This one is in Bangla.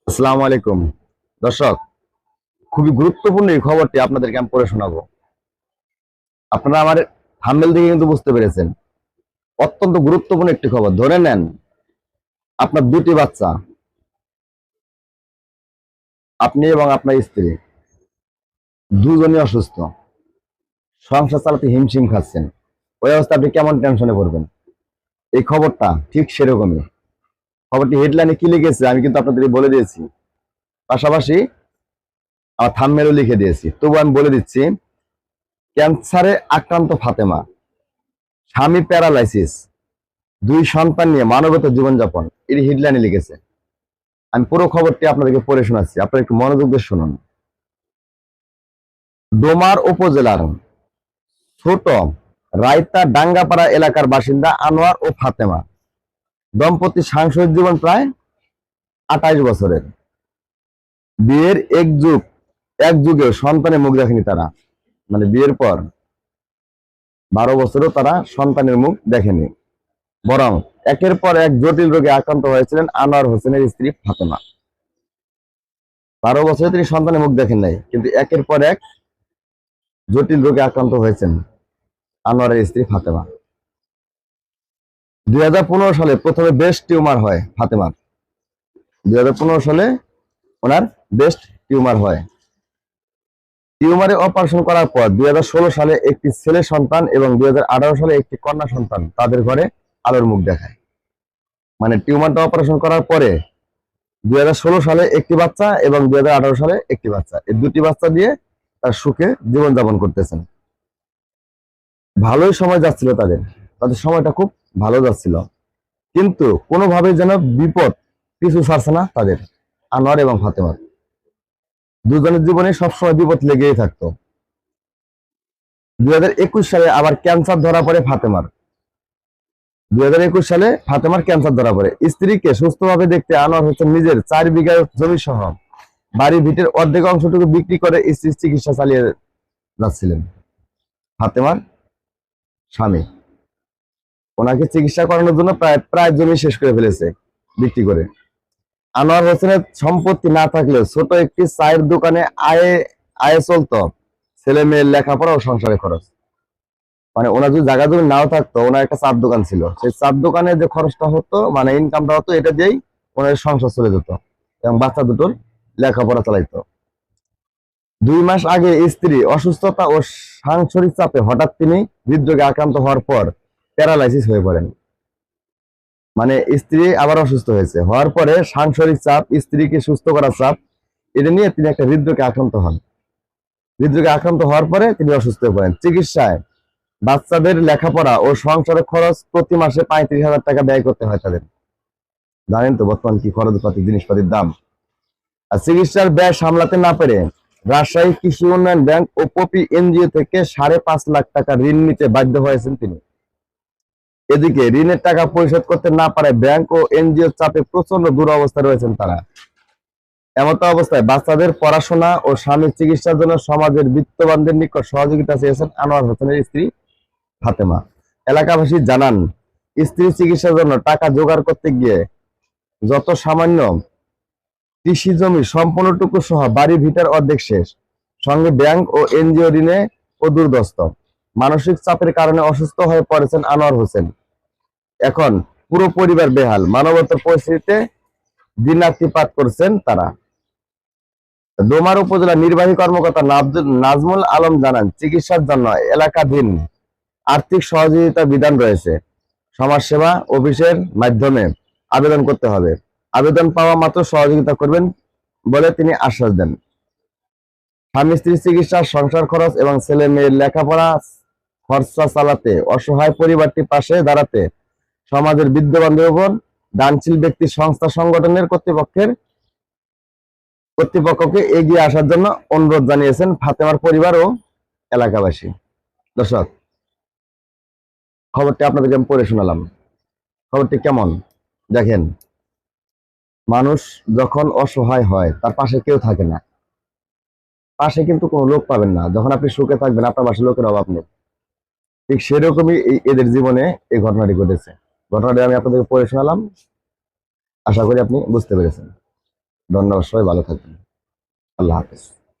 আসসালামু আলাইকুম দর্শক, খুবই গুরুত্বপূর্ণ এই খবরটি আপনাদেরকে আমি পড়ে শোনাবো। আপনারা আমার থাম্বনেল থেকে কিন্তু বুঝতে পেরেছেন, অত্যন্ত গুরুত্বপূর্ণ একটি খবর। ধরে নেন আপনার দুটি বাচ্চা, আপনি এবং আপনার স্ত্রী দুজনই অসুস্থ, সংসার চালাতে হিমশিম খাচ্ছেন। ওই অবস্থা আপনি কেমন টেনশনে পড়বেন? এই খবরটা ঠিক সেরকমই। খবরটি হেডলাইনে কি লিখেছে আমি কিন্তু আপনাদের বলে দিয়েছি, পাশাপাশি আমার থাম্বনেলও লিখে দিয়েছি। তবু আমি বলে দিচ্ছি, ক্যান্সারে আক্রান্ত ফাতেমা, স্বামী প্যারালাইসিস, দুই সন্তান নিয়ে মানবত জীবনযাপন, এর হেডলাইনে লিখেছে। আমি পুরো খবরটি আপনাদেরকে পড়ে শোনাচ্ছি, আপনারা একটু মনোযোগ দিয়ে শুনুন। ডোমার উপজেলার ছোট রায়তা ডাঙ্গাপাড়া এলাকার বাসিন্দা আনোয়ার ও ফাতেমা দম্পতি সাংসারিক জীবন প্রায় 28 বছরের। বিয়ের এক যুগেও সন্তানের মুখ দেখেনি তারা। মানে বিয়ের পর 12 বছরও তারা সন্তানের মুখ দেখেনি, বরং একের পর এক জটিল রোগে আক্রান্ত হয়েছিলেন আনোয়ার হোসেনের স্ত্রী ফাতেমা। 12 বছরে তিনি সন্তানের মুখ দেখেন নাই, কিন্তু একের পর এক জটিল রোগে আক্রান্ত হয়েছেন আনোয়ারের স্ত্রী ফাতেমা। 2015 সালে প্রথমে ব্রেস্ট টিউমার হয় ফাতেমার। 2015 সালে ওনার ব্রেস্ট টিউমার হয়। টিউমারে অপারেশন করার পর 2016 সালে একটি ছেলে সন্তান এবং 2018 সালে একটি কন্যা সন্তান তাদের ঘরে আলোর মুখ দেখায়। মানে টিউমারটা অপারেশন করার পরে 2016 সালে একটি বাচ্চা এবং 2018 সালে একটি বাচ্চা, এই দুটি বাচ্চা দিয়ে তার সুখে জীবনযাপন করতেছেন। ভালোই সময় যাচ্ছিল তাদের, তাদের সময়টা খুব ভালো যাচ্ছিল, কিন্তু কোনোভাবে যেন বিপদ পিছু ছাড়ছে না তাদের, আনোয়ার এবং ফাতেমার। দুজনের জীবনে সবসময় বিপদ লেগেই থাকতো। 2021 সালে আবার ক্যান্সার ধরা পড়ে ফাতেমার। 2021 সালে ফাতেমার ক্যান্সার ধরা পড়ে। স্ত্রীকে সুস্থভাবে দেখতে আনোয়ার হোসেন নিজের 4 বিঘা জমি সহ বাড়ি ভিটের অর্ধেক অংশটুকু বিক্রি করে স্ত্রীর চিকিৎসা চালিয়ে যাচ্ছিলেন। ফাতেমার স্বামী ওনাকে চিকিৎসা করানোর জন্য প্রায় প্রায় জমি শেষ করে ফেলেছে বিক্রি করে। আনোয়ার হোসেনের সম্পত্তি না থাকলেও ছোট একটি চায়ের দোকানে আয়ে আয়ে চলতো ছেলে মেয়ের লেখাপড়া ও সংসারে খরচ। মানে ওনার যদি জায়গা জমি নাও থাকতো, ওনার একটা চার দোকান ছিল, সেই চার দোকানে যে খরচটা হতো, মানে ইনকামটা হতো, এটা দিয়েই ওনার সংসার চলে যেত এবং বাচ্চা দুটোর লেখাপড়া চালাইতো। 2 মাস আগে স্ত্রী অসুস্থতা ও সাংসারিক চাপে হঠাৎ তিনি হৃদরোগে আক্রান্ত হওয়ার পর প্যারালাইসিস হয়ে পড়েন। মানে স্ত্রী আবার অসুস্থ হয়েছে, হওয়ার পরে সাংসারিক চাপ, স্ত্রীকে সুস্থ করার চাপ, এটা নিয়ে তিনি একটা হৃদরোগে আক্রান্ত হন। হৃদরোগে আক্রান্ত হওয়ার পরে তিনি অসুস্থ হয়ে পড়েন। চিকিৎসায়, বাচ্চাদের লেখাপড়া ও সংসারের খরচ প্রতি মাসে 35,000 টাকা ব্যয় করতে হয় তাদের। জানেন তো বর্তমান কি খরচপাতি, জিনিসপাতির দাম। আর চিকিৎসার ব্যয় সামলাতে না পেরে রাজশাহী কৃষি উন্নয়ন ব্যাংক ও পপি এনজিও থেকে 5.5 লাখ টাকা ঋণ নিতে বাধ্য হয়েছেন তিনি। এদিকে ঋণের টাকা পরিশোধ করতে না পারে ব্যাংক ও এনজিওর চাপে প্রচন্ড দুরবস্থায় রয়েছেন তারা। এমত অবস্থায় বাচ্চাদের পড়াশোনা ও স্বামীর চিকিৎসার জন্য সমাজের বিত্তবানদের নিকট সহযোগিতা চেয়েছেন আনোয়ার হোসেনের স্ত্রী ফাতেমা। এলাকাবাসী জানান, স্ত্রীর চিকিৎসার জন্য টাকা জোগাড় করতে গিয়ে যত সামান্য কৃষি জমি সম্পূর্ণটুকু সহ বাড়ি ভিটার অর্ধেক শেষ, সঙ্গে ব্যাংক ও এনজিও ঋণে ও দুর্দস্ত। মানসিক চাপের কারণে অসুস্থ হয়ে পড়েছেন আনোয়ার হোসেন। এখন পুরো পরিবার বেহাল, মানবতার পরিস্থিতিতে দিনাতিপাত করছেন তারা। ডোমার উপজেলা নির্বাহী কর্মকর্তা নাজমুল আলম জানান, চিকিৎসার জন্য এলাকাধীন আর্থিক সহযোগিতা বিধান রয়েছে। সমাজসেবা অফিসের মাধ্যমে আবেদন করতে হবে। আবেদন পাওয়া মাত্র সহযোগিতা করবেন বলে তিনি আশ্বাস দেন। স্বামী স্ত্রীর চিকিৎসা, সংসার খরচ এবং ছেলে মেয়ের লেখাপড়া খরচা চালাতে অসহায় পরিবারটি পাশে দাঁড়াতে সমাজের বিদ্যমানদের উপর দানশীল ব্যক্তি, সংস্থা, সংগঠনের কর্তৃপক্ষকে এগিয়ে আসার জন্য অনুরোধ জানিয়েছেন ফাতেমার পরিবার ও এলাকাবাসী। দর্শক, খবরটি আপনাদেরকে আমি পড়ে শোনালাম। খবরটি কেমন দেখেন, মানুষ যখন অসহায় হয় তার পাশে কেউ থাকে না, পাশে কিন্তু কোনো লোক পাবেন না। যখন আপনি সুখে থাকবেন আপনার পাশে লোকের অভাব নেই। ঠিক সেরকমই এদের জীবনে এই ঘটনাটি ঘটেছে। ঘটনাটি আমি আপনাদেরকে পড়ে শোনালাম, আশা করি আপনি বুঝতে পেরেছেন। ধন্যবাদ, সবাই ভালো থাকবেন। আল্লাহ হাফেজ।